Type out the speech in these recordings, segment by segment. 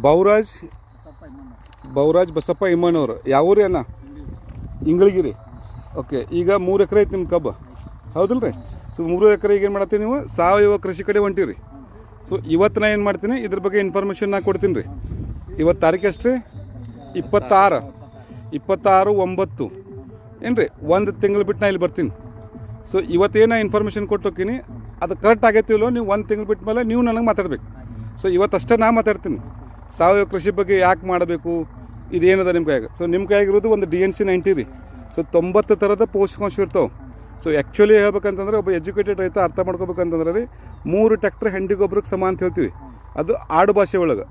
ಬಾವರಾಜ್ ಬಸಪ್ಪ ಇಮ್ಮನವ್ರು ಯಾವ ಊರಿ ಅಣ್ಣ? ಇಂಗಳಿಗಿರಿ. ಓಕೆ, ಈಗ 3 ಎಕರೆ ಐತಿ ನಿಮ್ಮ ಕಬ್ಬು, ಹೌದಿಲ್ಲ ರೀ? ಸೊ 3 ಎಕರೆಗೆ ಏನು ಮಾಡತ್ತೀವಿ ನೀವು ಸಾವಯವ ಕೃಷಿ ಕಡೆ ಹೊಂಟೀವಿ ರೀ. ಸೊ ಇವತ್ತು ನಾ ಏನು ಮಾಡ್ತೀನಿ, ಇದ್ರ ಬಗ್ಗೆ ಇನ್ಫಾರ್ಮೇಷನ್ ನಾ ಕೊಡ್ತೀನಿ ರೀ. ಇವತ್ತು ತಾರೀಕು ಎಷ್ಟು ರೀ? 26/9 ಏನು ರೀ, 1 ತಿಂಗಳು ಬಿಟ್ಟು ನಾ ಇಲ್ಲಿ ಬರ್ತೀನಿ. ಸೊ ಇವತ್ತೇನು ಇನ್ಫಾರ್ಮೇಷನ್ ಕೊಟ್ಟು ಹೋಗ್ತೀನಿ, ಅದು ಕರೆಕ್ಟ್ ಆಗೈತಿಲ್ಲೋ ನೀವು 1 ತಿಂಗಳು ಬಿಟ್ಟ ಮೇಲೆ ನೀವು ನನಗೆ ಮಾತಾಡ್ಬೇಕು. ಸೊ ಇವತ್ತಷ್ಟೇ ನಾ ಮಾತಾಡ್ತೀನಿ ಸಾವಯವ ಕೃಷಿ ಬಗ್ಗೆ ಯಾಕೆ ಮಾಡಬೇಕು, ಇದೇನದ ನಿಮ್ಮ ಕೈಯಾಗ. ಸೊ ನಿಮ್ಮ ಕೈಯಾಗಿರೋದು ಒಂದು DNC 90 ರೀ. ಸೊ 90 ಥರದ ಪೋಷಕಾಂಶ ಇರ್ತಾವೆ. ಸೊ ಆ್ಯಕ್ಚುಲಿ ಹೇಳ್ಬೇಕಂತಂದ್ರೆ ಒಬ್ಬ ಎಜುಕೇಟೆಡ್ ರೈತ ಅರ್ಥ ಮಾಡ್ಕೋಬೇಕಂತಂದ್ರೆ ರೀ, 3 ಟ್ರ್ಯಾಕ್ಟರ್ ಹೆಂಡಿ ಗೊಬ್ಬರಕ್ಕೆ ಸಮ ಅಂತ ಹೇಳ್ತೀವಿ. ಅದು ಆಡು ಭಾಷೆ ಒಳಗೆ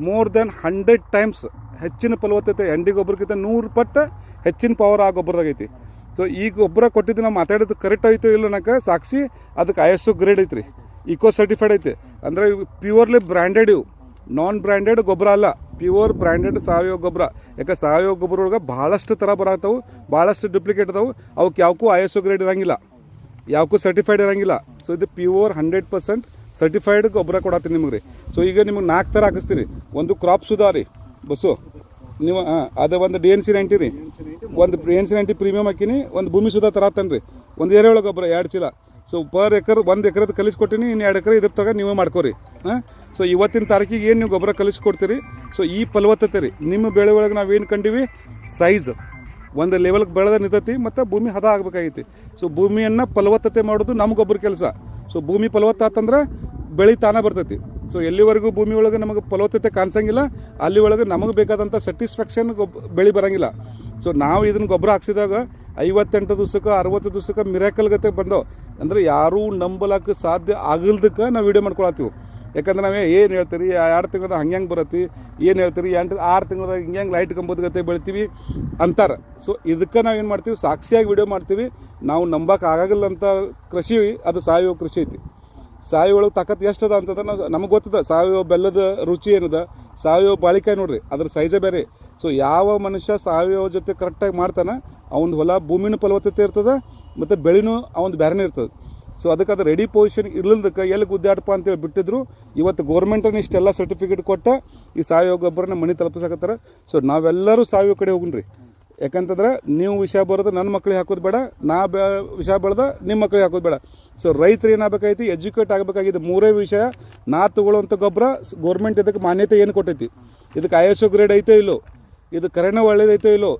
ಮೋರ್ ದೆನ್ 100 ಟೈಮ್ಸ್ ಹೆಚ್ಚಿನ ಫಲವತ್ತತೆ ಹೆಂಡಿ ಗೊಬ್ಬರಕ್ಕಿಂತ 100 ಪಟ್ಟು ಹೆಚ್ಚಿನ ಪವರ್ ಆ ಗೊಬ್ಬರದಾಗೈತಿ. ಸೊ ಈ ಗೊಬ್ಬರ ಕೊಟ್ಟಿದ್ದು ನಾವು ಮಾತಾಡೋದು ಕರೆಕ್ಟ್ ಆಯಿತು ಇಲ್ಲ ಅನ್ನೋಕೆ ಸಾಕ್ಷಿ ಅದಕ್ಕೆ ISO ಗ್ರೇಡ್ ಐತ್ರಿ, ಇಕೋ ಸರ್ಟಿಫೈಡ್ ಐತಿ. ಅಂದರೆ ಪ್ಯೂರ್ಲಿ ಬ್ರ್ಯಾಂಡೆಡ್, ಇವು ನಾನ್ ಬ್ರ್ಯಾಂಡೆಡ್ ಗೊಬ್ಬರ ಅಲ್ಲ, ಪ್ಯೂರ್ ಬ್ರ್ಯಾಂಡೆಡ್ ಸಾವಯವ ಗೊಬ್ಬರ. ಯಾಕೆ ಸಾವಯವ ಗೊಬ್ಬರ ಒಳಗೆ ಭಾಳಷ್ಟು ಥರ ಬರತ್ತವು, ಭಾಳಷ್ಟು ಡುಪ್ಲಿಕೇಟ್ ಅದಾವೆ. ಅವಕ್ಕೆ ಯಾವಕ್ಕೂ ISO ಗ್ರೇಡ್ ಇರೋಂಗಿಲ್ಲ, ಯಾವಕ್ಕೂ ಸರ್ಟಿಫೈಡ್ ಇರೋಂಗಿಲ್ಲ. ಸೊ ಇದು ಪ್ಯೂರ್ 100% ಸರ್ಟಿಫೈಡ್ ಗೊಬ್ಬರ ಕೊಡತ್ತೀನಿ ನಿಮಗೆ ರೀ. ಸೊ ಈಗ ನಿಮಗೆ 4 ಥರ ಹಾಕಿಸ್ತೀನಿ. ಒಂದು ಕ್ರಾಪ್ ಸುಧಾ ರೀ ಬಸ್ಸು, ನೀವು ಅದು ಒಂದು DNC 90 ರೀ, ಒಂದು DNC 90 ಪ್ರೀಮಿಯಮ್ ಹಾಕಿನಿ, ಒಂದು ಭೂಮಿ ಸುಧಾ ತರತ್ತೇನೆ ರೀ, ಒಂದು ಎರೆಹುಳ ಗೊಬ್ಬರ 2 ಚೀಲ. ಸೊ ಪರ್ ಎಕರ್ 1 ಎಕರೆದು ಕಲಿಸ್ಕೊಟ್ಟಿನಿ, ಇನ್ನು 2 ಎಕರೆ ಇದ್ರ ತಗ ನೀವೇ ಮಾಡ್ಕೋರಿ. ಹಾಂ, ಸೊ ಇವತ್ತಿನ ತಾರೀಕಿಗೆ ಏನು ನೀವು ಗೊಬ್ಬರ ಕಲಿಸ್ಕೊಡ್ತೀರಿ, ಸೊ ಈ ಫಲವತ್ತತೆ ರೀ ನಿಮ್ಮ ಬೆಳೆ ಒಳಗೆ ನಾವೇನು ಕಂಡೀವಿ, ಸೈಜ್ ಒಂದು ಲೆವೆಲ್ಗೆ ಬೆಳೆದ ನಿಂತೈತಿ ಮತ್ತು ಭೂಮಿ ಹದ ಆಗಬೇಕಾಗೈತಿ. ಸೊ ಭೂಮಿಯನ್ನು ಫಲವತ್ತತೆ ಮಾಡೋದು ನಮ್ಮ ಗೊಬ್ಬರ ಕೆಲಸ. ಸೊ ಭೂಮಿ ಫಲವತ್ತ ಆತಂದ್ರೆ ಬೆಳೆ ತಾನೇ ಬರ್ತೈತಿ. ಸೊ ಎಲ್ಲಿವರೆಗೂ ಭೂಮಿ ಒಳಗೆ ನಮಗೆ ಫಲವತ್ತತೆ ಕಾಣಿಸಂಗಿಲ್ಲ, ಅಲ್ಲಿ ಒಳಗೆ ನಮಗೆ ಬೇಕಾದಂಥ ಸ್ಯಾಟಿಸ್ಫ್ಯಾಕ್ಷನ್ ಬೆಳೆ ಬರೋಂಗಿಲ್ಲ. ಸೊ ನಾವು ಇದನ್ನು ಗೊಬ್ಬರ ಹಾಕ್ಸಿದಾಗ 58 ದಿವ್ಸಕ್ಕೆ 60 ದಿವ್ಸಕ್ಕೆ ಮಿರಾಕಲ್ ಗತೆ ಬಂದವು. ಅಂದರೆ ಯಾರೂ ನಂಬಲಕ್ಕೆ ಸಾಧ್ಯ ಆಗಲ್ದಕ್ಕೆ ನಾವು ವೀಡಿಯೋ ಮಾಡ್ಕೊಳತ್ತೀವಿ. ಯಾಕಂದ್ರೆ ನಾವೇ ಏನು ಹೇಳ್ತೀರಿ 2 ತಿಂಗಳದಾಗ ಹಂಗೆ ಬರತ್ತಿ, ಏನು ಹೇಳ್ತೀರಿ 6 ತಿಂಗಳದಾಗ ಹಿಂಗೆ ಲೈಟ್ ಕಂಬದ ಗತೆ ಬೆಳಿತೀವಿ ಅಂತಾರೆ. ಸೊ ಇದಕ್ಕೆ ನಾವು ಏನು ಮಾಡ್ತೀವಿ, ಸಾಕ್ಷಿಯಾಗಿ ವೀಡಿಯೋ ಮಾಡ್ತೀವಿ. ನಾವು ನಂಬಕ್ಕೆ ಆಗಾಗಿಲ್ಲ ಅಂತ ಕೃಷಿ ಅದು ಸಾವಯವ ಕೃಷಿ ಐತಿ. ಸಾವಯವ ಒಳಗೆ ತಾಕತ್ತು ಎಷ್ಟು ಅದ ಅಂತಂದ್ರೆ ನಮಗೆ ಗೊತ್ತದ. ಸಾವಯವ ಬೆಲ್ಲದ ರುಚಿ ಏನದ, ಸಾವಯವ ಬಾಳಿಕಾಯಿ ನೋಡ್ರಿ, ಅದ್ರ ಸೈಜೇ ಬೇರೆ. ಸೊ ಯಾವ ಮನುಷ್ಯ ಸಾವಯವ ಜೊತೆ ಕರೆಕ್ಟಾಗಿ ಮಾಡ್ತಾನೆ, ಅವನ ಹೊಲ ಭೂಮಿನೂ ಫಲವತ್ತತೆ ಇರ್ತದೆ ಮತ್ತು ಬೆಳೆನೂ ಅವನು ಬೇರೆನೇ ಇರ್ತದೆ. ಸೊ ಅದಕ್ಕೆ ಅದು ರೆಡಿ ಪೊಸಿಷನ್ ಇರ್ಲಿಲ್ದಕ್ಕೆ ಎಲ್ಲಿ ಗುದ್ದಾಡಪ್ಪ ಅಂತೇಳಿ ಬಿಟ್ಟಿದ್ರು. ಇವತ್ತು ಗೌರ್ಮೆಂಟನ್ನು ಇಷ್ಟೆಲ್ಲ ಸರ್ಟಿಫಿಕೇಟ್ ಕೊಟ್ಟು ಈ ಸಾವಯವ ಗೊಬ್ಬರನ ಮನೆ ತಲುಪಿಸಕತ್ತಾರೆ. ಸೊ ನಾವೆಲ್ಲರೂ ಸಾವಯವ ಕಡೆ ಹೋಗ್ರಿ. ಯಾಕಂತಂದ್ರೆ ನೀವು ವಿಷ ಬರೋದು ನನ್ನ ಮಕ್ಳಿಗೆ ಹಾಕೋದು ಬೇಡ, ನಾ ವಿಷ ಬೆಳೆದ ನಿಮ್ಮ ಮಕ್ಳಿಗೆ ಹಾಕೋದು ಬೇಡ. ಸೊ ರೈತರು ಏನಾಗಬೇಕಾಗೈತಿ, ಎಜುಕೇಟ್ ಆಗಬೇಕಾಗಿದೆ. 3 ವಿಷಯ ನಾ ತೊಗೊಳ್ಳೋವಂಥ ಗೊಬ್ಬರ ಗೌರ್ಮೆಂಟ್ ಇದಕ್ಕೆ ಮಾನ್ಯತೆ ಏನು ಕೊಟ್ಟೈತಿ, ಇದಕ್ಕೆ ISO ಗ್ರೇಡ್ ಐತೋ ಇಲ್ಲೋ, ಇದು ಕರೆನ ಒಳ್ಳೇದೈತೋ ಇಲ್ಲೋ,